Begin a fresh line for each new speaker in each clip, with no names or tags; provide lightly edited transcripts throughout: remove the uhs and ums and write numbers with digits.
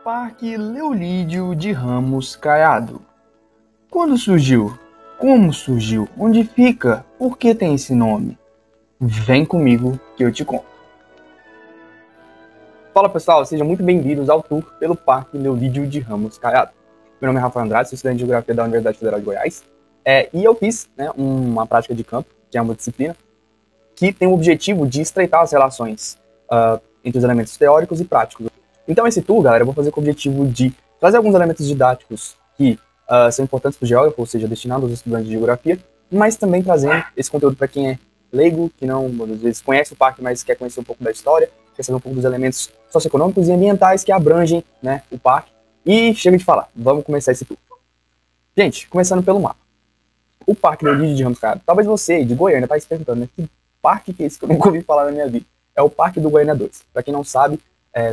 Parque Leolídio de Ramos Caiado. Quando surgiu? Como surgiu? Onde fica? Por que tem esse nome? Vem comigo que eu te conto. Fala pessoal, sejam muito bem-vindos ao tour pelo Parque Leolídio de Ramos Caiado. Meu nome é Rafael Andrade, sou estudante de Geografia da Universidade Federal de Goiás. E eu fiz uma prática de campo, que é uma disciplina, que tem o objetivo de estreitar as relações entre os elementos teóricos e práticos. Então esse tour, galera, eu vou fazer com o objetivo de trazer alguns elementos didáticos que são importantes para o geógrafo, ou seja, destinados aos estudantes de geografia, mas também trazendo esse conteúdo para quem é leigo, que não, às vezes, conhece o parque, mas quer conhecer um pouco da história, quer saber um pouco dos elementos socioeconômicos e ambientais que abrangem, né, o parque. E chega de falar, vamos começar esse tour. Gente, começando pelo mapa. O Parque Leolídio de Ramos Caiado. Talvez você, de Goiânia, está se perguntando, né, que parque que é esse que eu nunca ouvi falar na minha vida? É o Parque do Goiânia 2. Para quem não sabe,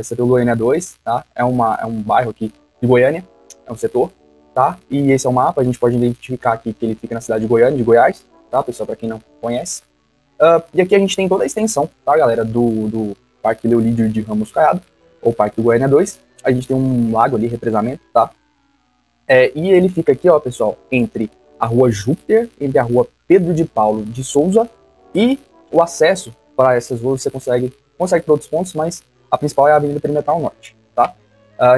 você tem o Goiânia 2, tá? É um bairro aqui de Goiânia, é um setor, tá? E esse é o mapa, a gente pode identificar aqui que ele fica na cidade de Goiânia, de Goiás, tá, pessoal, para quem não conhece. E aqui a gente tem toda a extensão, tá, galera, do Parque Leolídio de Ramos Caiado, ou Parque do Goiânia 2. A gente tem um lago ali, represamento, tá? E ele fica aqui, ó, pessoal, entre a Rua Júpiter, entre a Rua Pedro de Paulo de Souza, e o acesso para essas ruas você consegue para outros pontos, mas a principal é a Avenida Perimetral Norte, tá?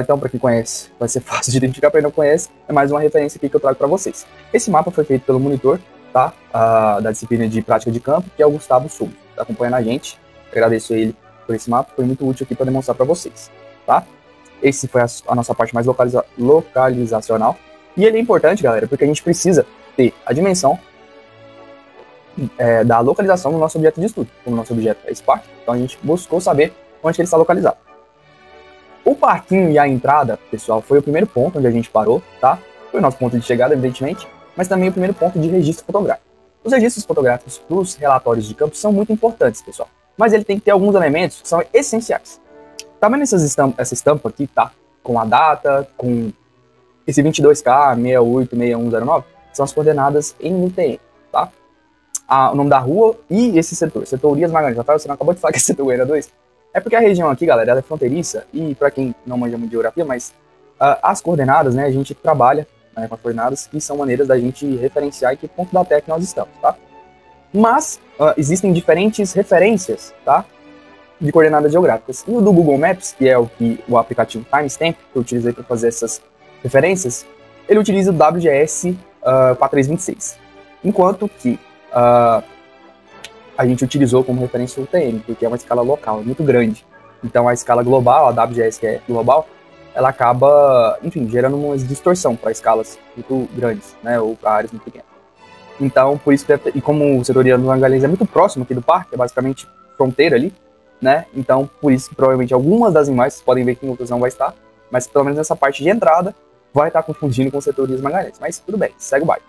Então, para quem conhece, vai ser fácil de identificar. Para quem não conhece, é mais uma referência aqui que eu trago para vocês. Esse mapa foi feito pelo monitor, tá? Da disciplina de prática de campo, que é o Gustavo Souza, tá acompanhando a gente. Agradeço a ele por esse mapa, foi muito útil aqui para demonstrar para vocês, tá? Esse foi a nossa parte mais localizacional. E ele é importante, galera, porque a gente precisa ter a dimensão da localização do nosso objeto de estudo. Como o nosso objeto é esse parque, então a gente buscou saber onde ele está localizado. O parquinho e a entrada, pessoal, foi o primeiro ponto onde a gente parou, tá? Foi o nosso ponto de chegada, evidentemente, mas também o primeiro ponto de registro fotográfico. Os registros fotográficos para os relatórios de campo são muito importantes, pessoal, mas ele tem que ter alguns elementos que são essenciais. Tá vendo essa estampa aqui, tá? Com a data, com esse 22K 686109, são as coordenadas em UTM, tá? O nome da rua e esse setor Urias Magalhães. Rafael, você não acabou de falar que é setor Goiânia 2? É porque a região aqui, galera, ela é fronteiriça, e para quem não manja muito de geografia, mas as coordenadas, né, a gente trabalha com as coordenadas, que são maneiras da gente referenciar em que ponto da Terra que nós estamos, tá? Mas existem diferentes referências, tá, de coordenadas geográficas. E o do Google Maps, que é o aplicativo Timestamp, que eu utilizei para fazer essas referências, ele utiliza o WGS 4326, enquanto que a gente utilizou como referência o UTM, porque é uma escala local, muito grande. Então a escala global, a WGS, que é global, ela acaba, enfim, gerando uma distorção para escalas muito grandes, né, ou para áreas muito pequenas. Então, por isso, e como o setor Urias Magalhães é muito próximo aqui do parque, é basicamente fronteira ali, né, então por isso que provavelmente algumas das imagens, vocês podem ver que em outras não vai estar, mas pelo menos nessa parte de entrada, vai estar confundindo com o setor Urias Magalhães, mas tudo bem, segue o bairro.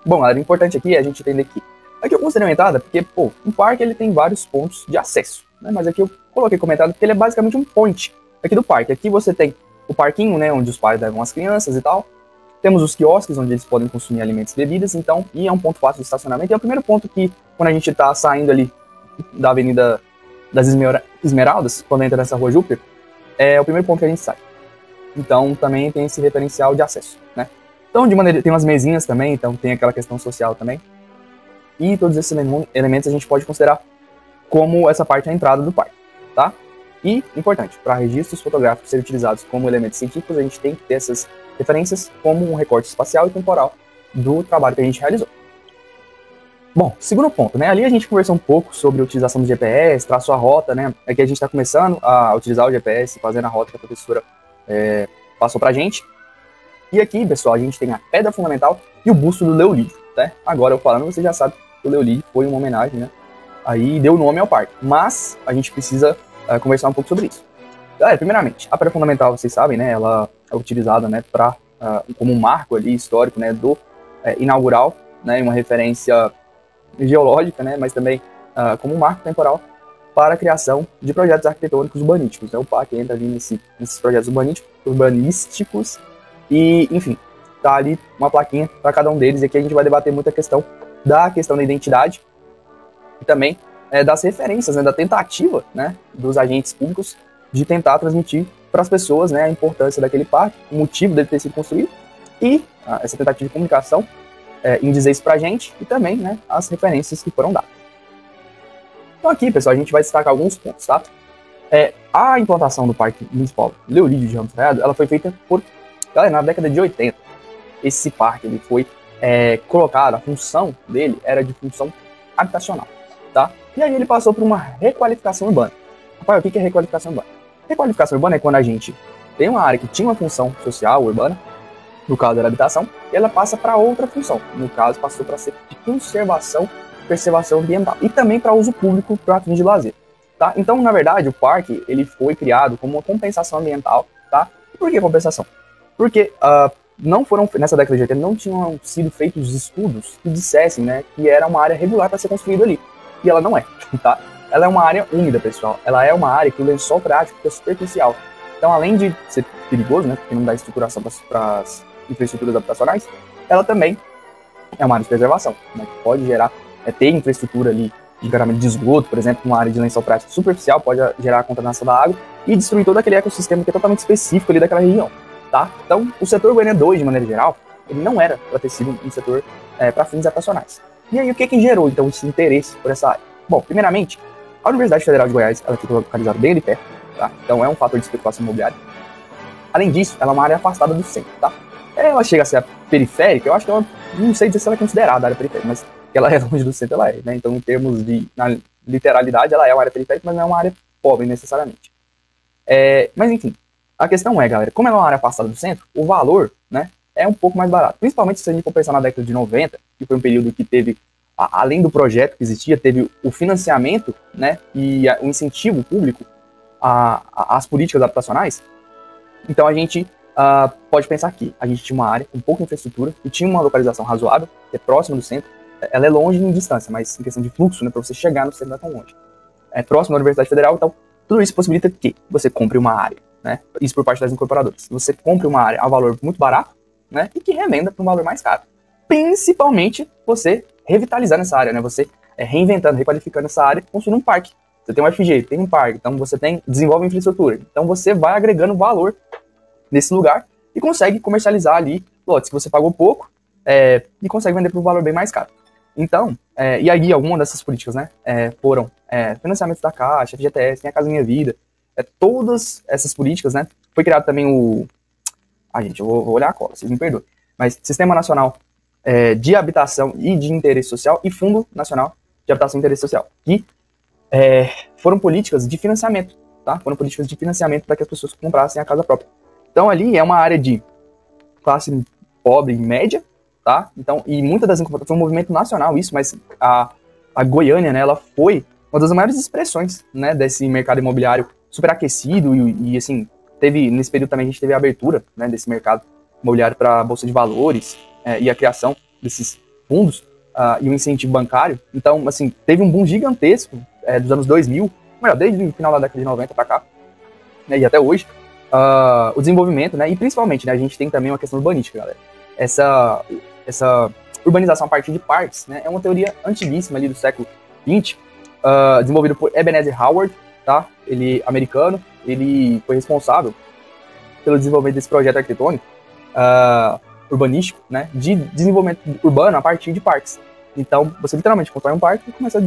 Bom, galera, o importante aqui é a gente entender que aqui eu considerei uma entrada porque, um parque ele tem vários pontos de acesso, né? Mas aqui eu coloquei comentado porque ele é basicamente um point aqui do parque. Aqui você tem o parquinho, né, onde os pais levam as crianças e tal. Temos os quiosques, onde eles podem consumir alimentos e bebidas, então, e é um ponto fácil de estacionamento. E é o primeiro ponto que, quando a gente tá saindo ali da Avenida das Esmeraldas, quando entra nessa Rua Júpiter, é o primeiro ponto que a gente sai. Então, também tem esse referencial de acesso, né? Então, de maneira, tem umas mesinhas também, então tem aquela questão social também. E todos esses elementos a gente pode considerar como essa parte da entrada do parque, tá? E, importante, para registros fotográficos serem utilizados como elementos científicos, a gente tem que ter essas referências como um recorte espacial e temporal do trabalho que a gente realizou. Bom, segundo ponto, né? Ali a gente conversou um pouco sobre a utilização do GPS, traçou a rota, né? Aqui a gente está começando a utilizar o GPS, fazendo a rota que a professora passou pra gente. E aqui, pessoal, a gente tem a pedra fundamental e o busto do Leolídio, né? Agora, eu falando, você já sabe que o Leolídio foi uma homenagem, né? Aí deu nome ao parque. Mas a gente precisa conversar um pouco sobre isso. Galera, primeiramente, a pedra fundamental, vocês sabem, né? Ela é utilizada, né, como um marco ali histórico, né, do inaugural, né? Uma referência geológica, né? Mas também como um marco temporal para a criação de projetos arquitetônicos urbanísticos, né? O parque entra ali nesses projetos urbanísticos. E, enfim, tá ali uma plaquinha para cada um deles. E aqui a gente vai debater muito a questão da identidade e também das referências, né, da tentativa, né, dos agentes públicos de tentar transmitir para as pessoas, né, a importância daquele parque, o motivo dele ter sido construído e essa tentativa de comunicação em dizer isso para a gente e também, né, as referências que foram dadas. Então aqui, pessoal, a gente vai destacar alguns pontos, tá? A implantação do Parque Municipal Leolídio de Ramos Caiado, ela foi feita galera, na década de 80. Esse parque ele foi colocado, a função dele era de função habitacional, tá? E aí ele passou por uma requalificação urbana. Rafael, o que é requalificação urbana? Requalificação urbana é quando a gente tem uma área que tinha uma função social urbana, no caso era habitação, e ela passa para outra função. No caso, passou para ser de conservação, preservação ambiental. E também para uso público, para fins de lazer. Tá? Então, na verdade, o parque ele foi criado como uma compensação ambiental. Tá? E por que compensação? Porque nessa década de 80 não tinham sido feitos estudos que dissessem, né, que era uma área regular para ser construída ali. E ela não é. Tá? Ela é uma área úmida, pessoal. Ela é uma área que o lençol freático é superficial. Então, além de ser perigoso, né, porque não dá estruturação para as infraestruturas habitacionais, ela também é uma área de preservação, né, que pode gerar, ter infraestrutura ali de encanamento de esgoto, por exemplo, uma área de lençol freático superficial, pode gerar a contaminação da água e destruir todo aquele ecossistema que é totalmente específico ali daquela região, tá? Então, o setor Goiânia 2, de maneira geral, ele não era para ter sido um setor para fins habitacionais. E aí, o que gerou, então, esse interesse por essa área? Bom, primeiramente, a Universidade Federal de Goiás, ela fica localizada bem ali perto, tá? Então, é um fator de especulação imobiliária. Além disso, ela é uma área afastada do centro, tá? Ela chega a ser periférica, eu acho que ela, não sei dizer se ela é considerada área periférica, mas ela é longe do centro, ela é, né? Então, em termos de na literalidade, ela é uma área periférica, mas não é uma área pobre necessariamente. Mas enfim, a questão é, galera, como ela é uma área afastada do centro, o valor, né, é um pouco mais barato. Principalmente se a gente for pensar na década de 90, que foi um período que teve, além do projeto que existia, teve o financiamento, né, e o incentivo público às políticas habitacionais. Então a gente pode pensar aqui, a gente tinha uma área com pouca infraestrutura e tinha uma localização razoável, que é próxima do centro. Ela é longe em distância, mas em questão de fluxo, né, para você chegar no centro não é tão longe. É próximo da Universidade Federal, então tudo isso possibilita que você compre uma área, né, isso por parte das incorporadoras. Você compre uma área a valor muito barato, né, e que revenda por um valor mais caro. Principalmente você revitalizando essa área, né, você reinventando, requalificando essa área, construindo um parque. Você tem um FG, tem um parque, então você desenvolve infraestrutura. Então você vai agregando valor nesse lugar e consegue comercializar ali lotes que você pagou pouco e consegue vender por um valor bem mais caro. Então, e aí algumas dessas políticas, né, foram financiamento da Caixa, FGTS, tem a Casa Minha Vida, todas essas políticas, né, foi criado também gente, eu vou olhar a cola, vocês me perdoem, mas Sistema Nacional de Habitação e de Interesse Social e Fundo Nacional de Habitação e Interesse Social, que foram políticas de financiamento, tá? Foram políticas de financiamento para que as pessoas comprassem a casa própria. Então ali é uma área de classe pobre e média, tá? Então, e muitas das incorporações, foi um movimento nacional isso, mas a Goiânia, né, ela foi uma das maiores expressões, né, desse mercado imobiliário superaquecido e assim, nesse período também a gente teve a abertura, né, desse mercado imobiliário para a Bolsa de Valores e a criação desses fundos e o incentivo bancário. Então, assim, teve um boom gigantesco dos anos 2000, melhor, desde o final da década de 90 para cá, né, e até hoje, o desenvolvimento, né, e principalmente, né, a gente tem também uma questão urbanística, galera. Essa urbanização a partir de parques, né, é uma teoria antiguíssima ali do século XX, desenvolvido por Ebenezer Howard, tá? Ele americano, ele foi responsável pelo desenvolvimento desse projeto arquitetônico urbanístico, né, de desenvolvimento urbano a partir de parques. Então, você literalmente constrói um parque e começa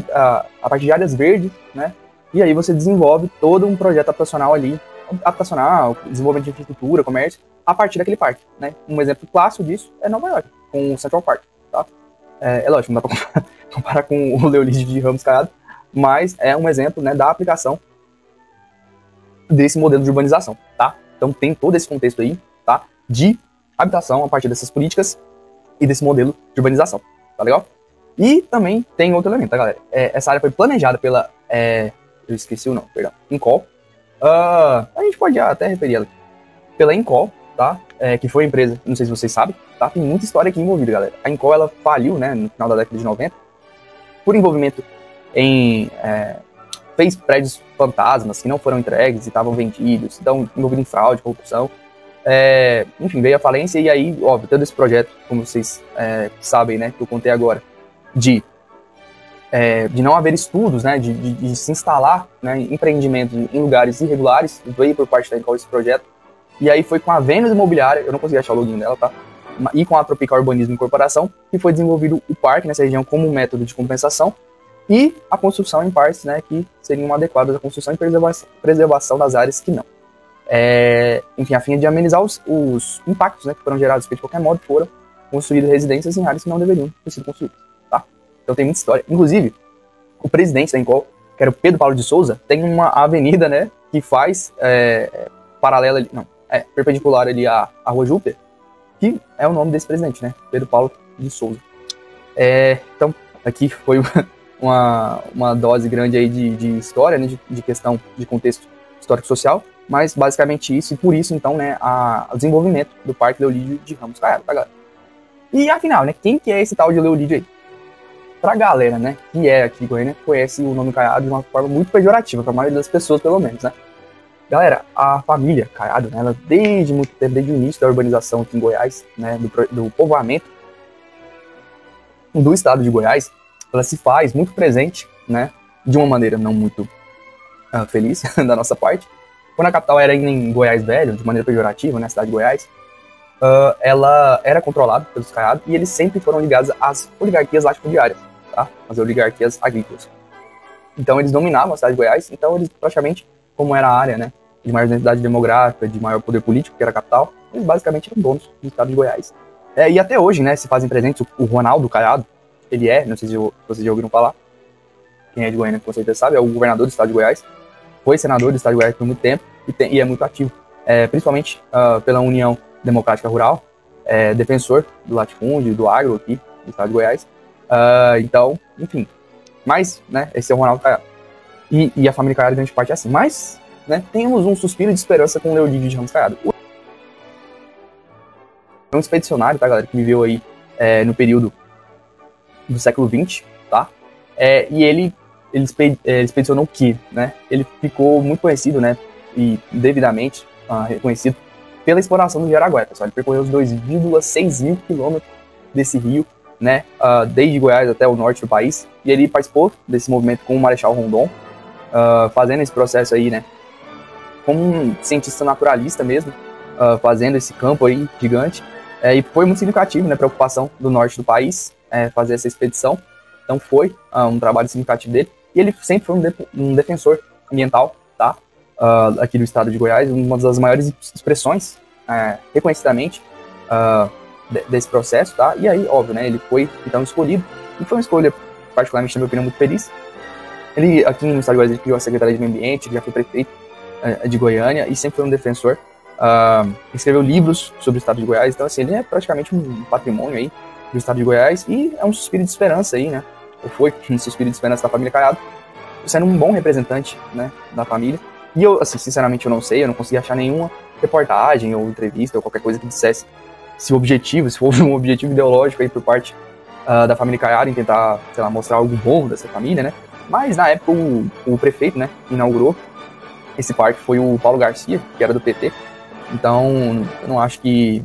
a partir de áreas verdes, né, e aí você desenvolve todo um projeto habitacional ali, desenvolvimento de infraestrutura, comércio, a partir daquele parque, né. Um exemplo clássico disso é Nova York, com o Central Park, tá? É lógico, não dá para comparar com o Leolídio de Ramos Caiado, mas é um exemplo, né, da aplicação desse modelo de urbanização, tá? Então tem todo esse contexto aí, tá? De habitação a partir dessas políticas e desse modelo de urbanização, tá legal? E também tem outro elemento, tá, galera? Essa área foi planejada pela, eu esqueci o nome, perdão, Incol. A gente pode até referir ela pela Incol, tá? Que foi a empresa, não sei se vocês sabem, tá? Tem muita história aqui envolvida, galera. A Incol, ela faliu, né, no final da década de 90, por envolvimento fez prédios fantasmas que não foram entregues e estavam vendidos, então envolvido em fraude, corrupção. Enfim, veio a falência e aí, óbvio, todo esse projeto, como vocês sabem, né, que eu contei agora, de de não haver estudos, né, de se instalar, né, empreendimentos em lugares irregulares, veio por parte da Incol esse projeto. E aí foi com a Vênus Imobiliária, eu não consegui achar o login dela, tá? E com a Tropical Urbanismo Incorporação, que foi desenvolvido o parque nessa região como um método de compensação e a construção em partes, né, que seriam adequadas à construção e preservação das áreas que não. Enfim, a fim de amenizar os impactos, né, que foram gerados, porque de qualquer modo foram construídas residências em áreas que não deveriam ter sido construídas, tá? Então tem muita história. Inclusive, o presidente da Incol, que era o Pedro Paulo de Souza, tem uma avenida, né, que faz paralela ali, não, perpendicular ali à Rua Júpiter, que é o nome desse presidente, né, Pedro Paulo de Souza. Então, aqui foi uma dose grande aí de história, né, de questão de contexto histórico-social, mas basicamente isso, e por isso, então, né, o desenvolvimento do Parque Leolídio de Ramos Caiado, tá, galera? E afinal, né, quem que é esse tal de Leolídio aí? Pra galera, né, que é aqui de Goiânia, conhece o nome Caiado de uma forma muito pejorativa, pra maioria das pessoas, pelo menos, né? Galera, a família Caiado, né, ela desde muito tempo, desde o início da urbanização aqui em Goiás, né, do povoamento do estado de Goiás, ela se faz muito presente, né, de uma maneira não muito feliz da nossa parte. Quando a capital era em Goiás Velho, de maneira pejorativa, né, a cidade de Goiás, ela era controlada pelos Caiado e eles sempre foram ligados às oligarquias latifundiárias, tá? As oligarquias agrícolas. Então eles dominavam a cidade de Goiás, então eles praticamente, como era a área, né, de maior densidade demográfica, de maior poder político, que era a capital, eles basicamente eram donos do estado de Goiás. E até hoje, né, se fazem presentes o Ronaldo Caiado, ele não sei se vocês já ouviram falar, quem é de Goiânia com certeza sabe, é o governador do estado de Goiás, foi senador do estado de Goiás por muito tempo e é muito ativo, principalmente pela União Democrática Rural, defensor do latifúndio, do agro aqui do estado de Goiás. Então, enfim, mas, né, esse é o Ronaldo Caiado. E a família Caiado, grande parte é assim. Mas, né, temos um suspiro de esperança com o Leolídio de Ramos Caiado. É um expedicionário, tá, galera, que viveu aí no período do século XX, tá? E ele expedicionou o quê, né? Ele ficou muito conhecido, né, e devidamente reconhecido pela exploração do Rio Araguaia, pessoal. Ele percorreu os 2,6 mil quilômetros desse rio, né, desde Goiás até o norte do país, e ele participou desse movimento com o Marechal Rondon, fazendo esse processo aí, né, como um cientista naturalista mesmo, fazendo esse campo aí gigante, e foi muito significativo, né, para a ocupação do norte do país, fazer essa expedição. Então foi um trabalho significativo dele, e ele sempre foi um defensor ambiental, tá, aqui do estado de Goiás, uma das maiores expressões, reconhecidamente, desse processo, tá? E aí, óbvio, né, ele foi, então, escolhido, e foi uma escolha, particularmente, na minha opinião, muito feliz. Ele, aqui no estado de Goiás, ele criou a Secretaria de Meio Ambiente, ele já foi prefeito de Goiânia, e sempre foi um defensor. Escreveu livros sobre o estado de Goiás, então, assim, ele é praticamente um patrimônio aí do estado de Goiás, e é um suspiro de esperança aí, né? Ou foi um suspiro de esperança da família Caiado, sendo um bom representante, né, da família. E eu, assim, sinceramente, eu não sei, eu não consegui achar nenhuma reportagem ou entrevista ou qualquer coisa que dissesse se houve um objetivo ideológico aí por parte da família Caiado em tentar, sei lá, mostrar algo bom dessa família, né? Mas na época o prefeito, né, inaugurou esse parque foi o Paulo Garcia, que era do PT. Então, eu não acho que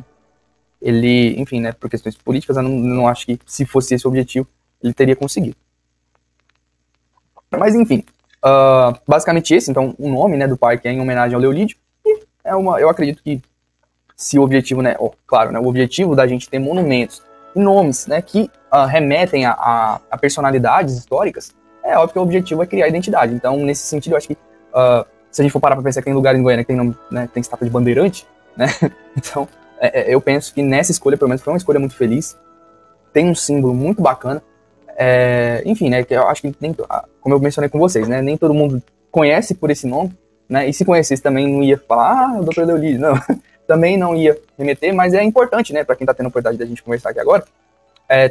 ele, enfim, né, por questões políticas, eu não acho que se fosse esse o objetivo, ele teria conseguido. Mas, enfim, basicamente esse, então, o nome, né, do parque é em homenagem ao Leolídio, e eu acredito que se o objetivo, né, claro, né, o objetivo da gente ter monumentos e nomes, né, que remetem a personalidades históricas, é óbvio que o objetivo é criar identidade. Então, nesse sentido, eu acho que se a gente for parar pra pensar que tem lugares em Goiânia que tem nome, né, tem estátua de bandeirante, né, então, eu penso que nessa escolha, pelo menos, foi uma escolha muito feliz, tem um símbolo muito bacana, enfim, né, que eu acho que como eu mencionei com vocês, né, nem todo mundo conhece por esse nome, né, e se conhecesse também não ia falar, o Dr. Leolídio, não, também não ia remeter, mas é importante, né, para quem tá tendo a oportunidade da gente conversar aqui agora,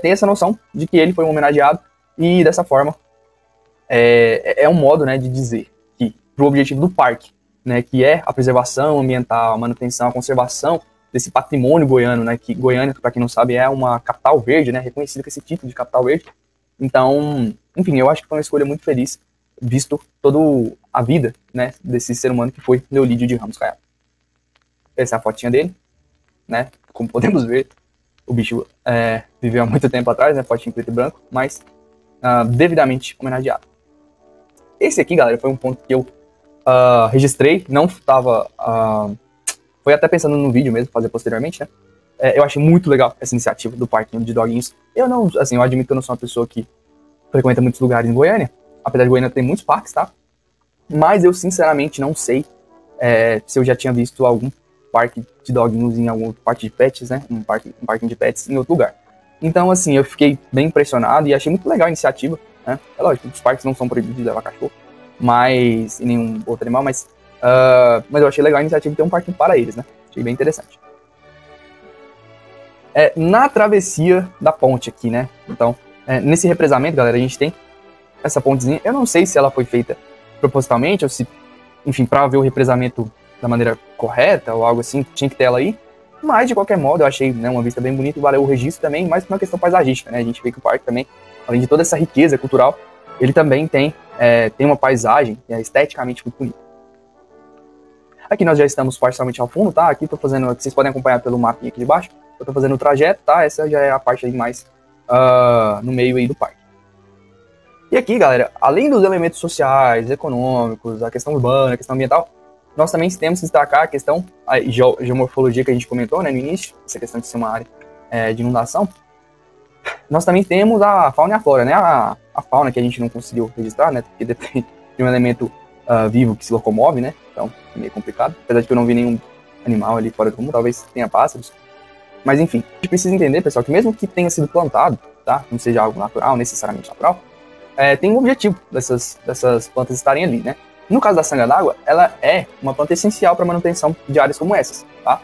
ter essa noção de que ele foi um homenageado, e dessa forma, é um modo, né, de dizer que pro objetivo do parque, né, que é a preservação ambiental, a manutenção, a conservação desse patrimônio goiano, né, que Goiânia, para quem não sabe, é uma capital verde, né, reconhecida com esse título de capital verde. Então, enfim, eu acho que foi uma escolha muito feliz, visto toda a vida, né, desse ser humano que foi Leolídio de Ramos Caiado. Essa é a fotinha dele, né, como podemos ver, o bicho viveu há muito tempo atrás, né, fotinho preto e branco, mas devidamente homenageado. Esse aqui, galera, foi um ponto que eu registrei, não estava... foi até pensando no vídeo mesmo, fazer posteriormente, né? Eu achei muito legal essa iniciativa do parquinho de doguinhos. Eu não, assim, eu admito que eu não sou uma pessoa que frequenta muitos lugares em Goiânia, apesar de Goiânia ter muitos parques, tá? Mas eu, sinceramente, não sei se eu já tinha visto algum parque de doguinhos em algum parque de pets, né? Um parquinho de pets em outro lugar. Então, assim, eu fiquei bem impressionado e achei muito legal a iniciativa, né? É lógico, os parques não são proibidos de levar cachorro, e nenhum outro animal, mas eu achei legal a iniciativa de ter um parquinho para eles, né? Achei bem interessante. Na travessia da ponte aqui, né? Então, nesse represamento, galera, a gente tem essa pontezinha. Eu não sei se ela foi feita propositalmente ou se, enfim, para ver o represamento da maneira correta ou algo assim, tinha que ter ela aí. Mas, de qualquer modo, eu achei, né, uma vista bem bonita e valeu o registro também, mais por uma questão paisagística, né? A gente vê que o parque também, além de toda essa riqueza cultural, ele também tem uma paisagem esteticamente muito bonita. Aqui nós já estamos parcialmente ao fundo, tá? Aqui tô fazendo, vocês podem acompanhar pelo mapinha aqui de baixo. Eu tô fazendo o trajeto, tá? Essa já é a parte aí mais no meio aí do parque. E aqui, galera, além dos elementos sociais, econômicos, a questão urbana, a questão ambiental, nós também temos que destacar a questão, a geomorfologia que a gente comentou, né, no início, essa questão de ser uma área de inundação. Nós também temos a fauna e a flora, né? A fauna que a gente não conseguiu registrar, né? Porque depende de um elemento vivo que se locomove, né? Então, é meio complicado. Apesar de que eu não vi nenhum animal ali fora do comum, talvez tenha pássaros. Mas, enfim, a gente precisa entender, pessoal, que mesmo que tenha sido plantado, tá? Não seja algo natural, necessariamente natural, tem um objetivo dessas plantas estarem ali, né? No caso da sanga d'água, ela é uma planta essencial para a manutenção de áreas como essas, tá?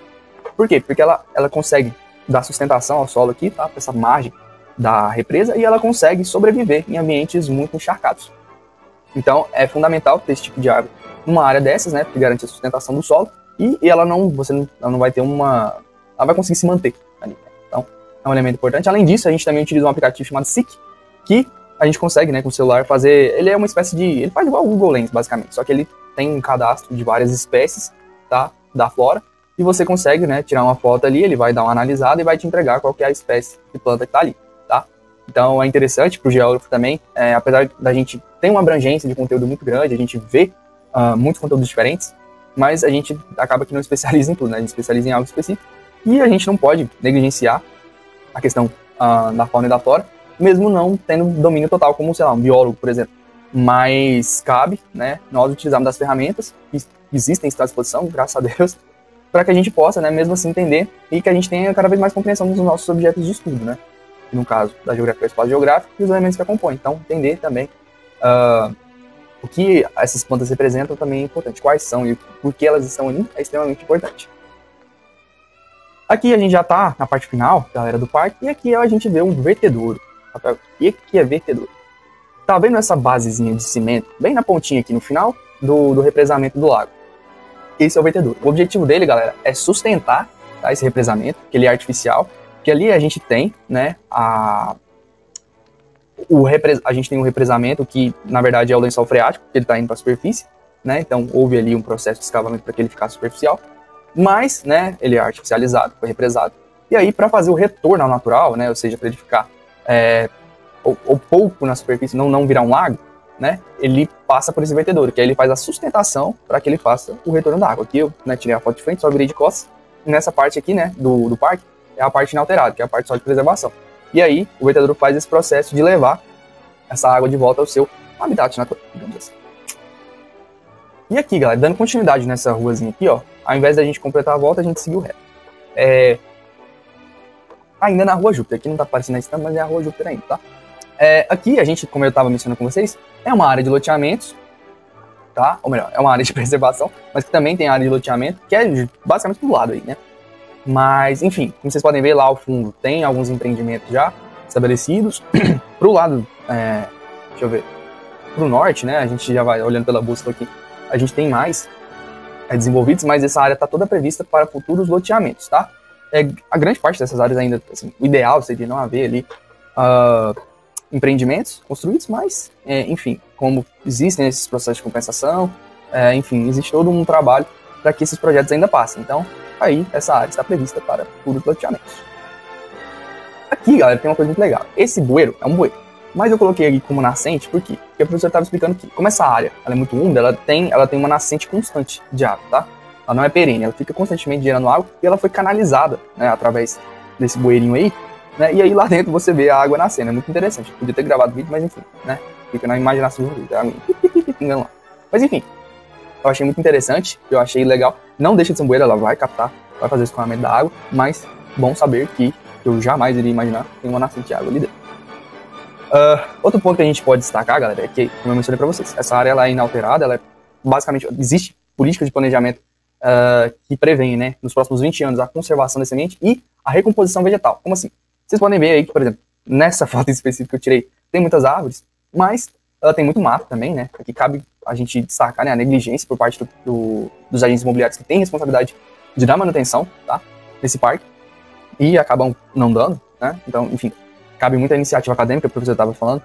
Por quê? Porque ela consegue dar sustentação ao solo aqui, tá? Para essa margem da represa, e ela consegue sobreviver em ambientes muito encharcados. Então, é fundamental ter esse tipo de água numa área dessas, né? Porque garante a sustentação do solo, e ela não vai ter ela vai conseguir se manter ali. Então, é um elemento importante. Além disso, a gente também utiliza um aplicativo chamado Seek, que a gente consegue, né, com o celular fazer... Ele é uma espécie de... Ele faz igual o Google Lens, basicamente. Só que ele tem um cadastro de várias espécies, tá? Da flora. E você consegue, né, tirar uma foto ali, ele vai dar uma analisada e vai te entregar qual que é a espécie de planta que tá ali, tá? Então é interessante pro geógrafo também, apesar da gente ter uma abrangência de conteúdo muito grande, a gente vê muitos conteúdos diferentes, mas a gente acaba que não especializa em tudo, né? A gente especializa em algo específico. E a gente não pode negligenciar a questão da fauna e da flora, mesmo não tendo domínio total, como, sei lá, um biólogo, por exemplo. Mas cabe, né, nós utilizarmos das ferramentas que existem à disposição, graças a Deus, para que a gente possa, né, mesmo assim entender e que a gente tenha cada vez mais compreensão dos nossos objetos de estudo, né? No caso da geografia, o espaço geográfico e os elementos que a compõem. Então, entender também o que essas plantas representam também é importante. Quais são e por que elas estão ali é extremamente importante. Aqui a gente já está na parte final, galera, do parque, e aqui a gente vê um vertedouro. O que é vertedouro? Tá vendo essa basezinha de cimento, bem na pontinha aqui no final do represamento do lago? Esse é o vertedouro. O objetivo dele, galera, é sustentar, tá, esse represamento, que ele é artificial, que ali a gente tem, né, a gente tem um represamento que, na verdade, é o lençol freático, que ele está indo para a superfície, né? Então houve ali um processo de escavamento para que ele ficasse superficial, mas, né, ele é artificializado, foi represado. E aí, para fazer o retorno ao natural, né, ou seja, para ele ficar ou pouco na superfície, não virar um lago, né, ele passa por esse vertedouro, que aí ele faz a sustentação para que ele faça o retorno da água. Aqui eu, né, tirei a foto de frente, só virei de costas, e nessa parte aqui, né, do parque, é a parte inalterada, que é a parte só de preservação. E aí, o vertedouro faz esse processo de levar essa água de volta ao seu habitat natural, digamos assim. E aqui, galera, dando continuidade nessa ruazinha aqui, ó, ao invés da gente completar a volta, a gente seguiu reto. Ainda na Rua Júpiter, aqui não tá aparecendo na estampa, mas é a Rua Júpiter ainda, tá? Aqui, a gente, como eu tava mencionando com vocês, é uma área de loteamentos, tá? Ou melhor, é uma área de preservação, mas que também tem área de loteamento, que é basicamente do lado aí, né? Mas, enfim, como vocês podem ver lá ao fundo, tem alguns empreendimentos já estabelecidos. Pro lado, deixa eu ver, pro norte, né, a gente já vai olhando pela bússola aqui, a gente tem mais desenvolvidos, mas essa área está toda prevista para futuros loteamentos, tá? A grande parte dessas áreas ainda, assim, o ideal seria não haver ali empreendimentos construídos, mas, enfim, como existem esses processos de compensação, enfim, existe todo um trabalho para que esses projetos ainda passem. Então, aí, essa área está prevista para futuros loteamentos. Aqui, galera, tem uma coisa muito legal. Esse bueiro é um bueiro. Mas eu coloquei aqui como nascente, por quê? Porque o professor estava explicando que, como essa área ela é muito úmida, ela tem uma nascente constante de água, tá? Ela não é perene, ela fica constantemente gerando água e ela foi canalizada, né, através desse bueirinho aí, né? E aí lá dentro você vê a água nascendo, é muito interessante. Podia ter gravado o vídeo, mas enfim, né? Fica na imaginação do vídeo, pingando lá. Mas enfim, eu achei muito interessante, eu achei legal. Não deixa de ser um bueiro, ela vai captar, vai fazer o escoamento da água, mas bom saber que eu jamais iria imaginar que tem uma nascente de água ali dentro. Outro ponto que a gente pode destacar, galera, é que, como eu mencionei para vocês, essa área ela é inalterada, ela é basicamente, existe política de planejamento que prevê, né, nos próximos 20 anos a conservação da semente e a recomposição vegetal. Como assim? Vocês podem ver aí que, por exemplo, nessa foto específica que eu tirei, tem muitas árvores, mas ela tem muito mato também, né? Aqui cabe a gente destacar, né, a negligência por parte dos agentes imobiliários que têm responsabilidade de dar manutenção, tá, nesse parque e acabam não dando, né? Então, enfim, cabe muita iniciativa acadêmica, o professor estava falando,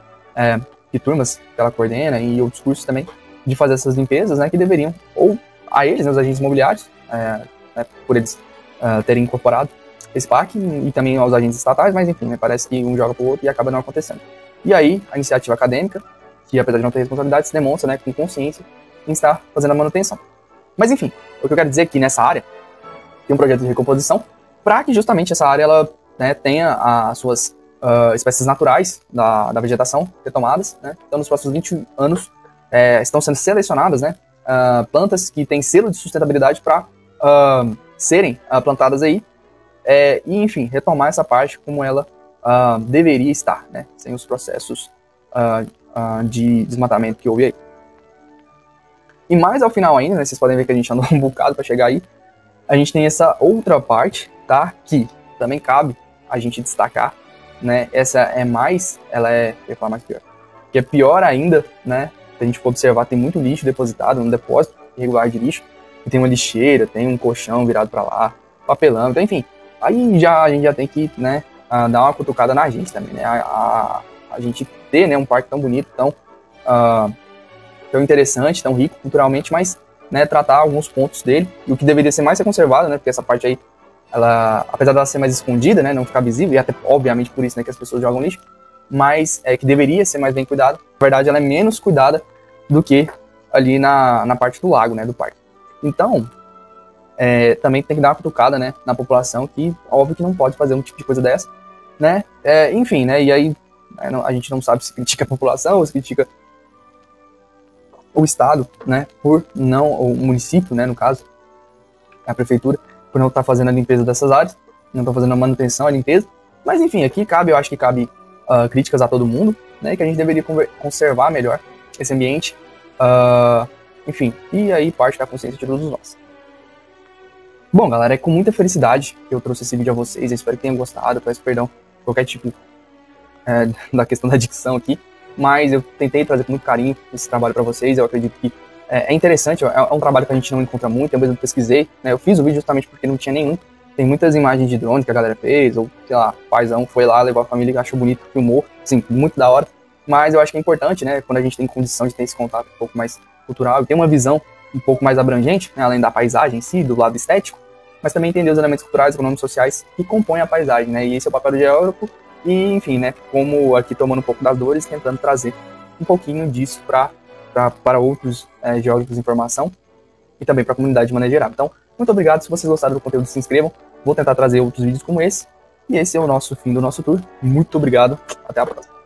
de turmas que ela coordena e outros cursos também, de fazer essas limpezas, né, que deveriam, ou a eles, né, os agentes imobiliários, né, por eles terem incorporado esse parque, e também aos agentes estatais, mas enfim, né, parece que um joga pro outro e acaba não acontecendo. E aí, a iniciativa acadêmica, que apesar de não ter responsabilidade, se demonstra, né, com consciência em estar fazendo a manutenção. Mas enfim, o que eu quero dizer é que nessa área tem um projeto de recomposição para que justamente essa área ela, né, tenha as suas espécies naturais da vegetação retomadas, né? Então nos próximos 20 anos estão sendo selecionadas, né, plantas que têm selo de sustentabilidade para serem plantadas aí e enfim, retomar essa parte como ela deveria estar, né, sem os processos de desmatamento que houve aí. E mais ao final ainda, né, vocês podem ver que a gente andou um bocado para chegar aí, a gente tem essa outra parte, tá, que também cabe a gente destacar, né, essa é mais, ela é, eu ia falar mais pior, que é pior ainda, né, se a gente for observar, tem muito lixo depositado no depósito irregular de lixo, e tem uma lixeira, tem um colchão virado para lá, papelão, então enfim, aí a gente já tem que, né, dar uma cutucada na gente também, né, a gente ter, né, um parque tão bonito, tão interessante, tão rico culturalmente, mas, né, tratar alguns pontos dele, e o que deveria ser mais ser conservado, né, porque essa parte aí, ela, apesar dela ser mais escondida, né, não ficar visível, e até obviamente por isso, né, que as pessoas jogam lixo, mas que deveria ser mais bem cuidada, na verdade ela é menos cuidada do que ali na parte do lago, né, do parque. Então, também tem que dar uma cutucada, né, na população, que óbvio que não pode fazer um tipo de coisa dessa, né, enfim, né, e aí a gente não sabe se critica a população ou se critica o Estado, né, por não, ou o município, né, no caso, a prefeitura, por não estar fazendo a limpeza dessas áreas, não estar fazendo a manutenção, a limpeza, mas enfim, aqui eu acho que cabe críticas a todo mundo, né, que a gente deveria conservar melhor esse ambiente, enfim, e aí parte da consciência de todos nós. Bom, galera, é com muita felicidade que eu trouxe esse vídeo a vocês, eu espero que tenham gostado, peço perdão por qualquer tipo da questão da dicção aqui, mas eu tentei trazer com muito carinho esse trabalho para vocês, eu acredito que é interessante, é um trabalho que a gente não encontra muito, eu mesmo pesquisei, né, eu fiz o vídeo justamente porque não tinha nenhum, tem muitas imagens de drone que a galera fez, ou sei lá, o paizão foi lá, levou a família, achou bonito, filmou, assim, muito da hora, mas eu acho que é importante, né, quando a gente tem condição de ter esse contato um pouco mais cultural, e ter uma visão um pouco mais abrangente, né, além da paisagem em si, do lado estético, mas também entender os elementos culturais, econômicos, sociais que compõem a paisagem, né, e esse é o papel do geógrafo, e enfim, né, como aqui tomando um pouco das dores, tentando trazer um pouquinho disso para outros geógrafos de informação e também para a comunidade de maneira geral. Então, muito obrigado, se vocês gostaram do conteúdo, se inscrevam, vou tentar trazer outros vídeos como esse, e esse é o nosso fim do nosso tour. Muito obrigado, até a próxima.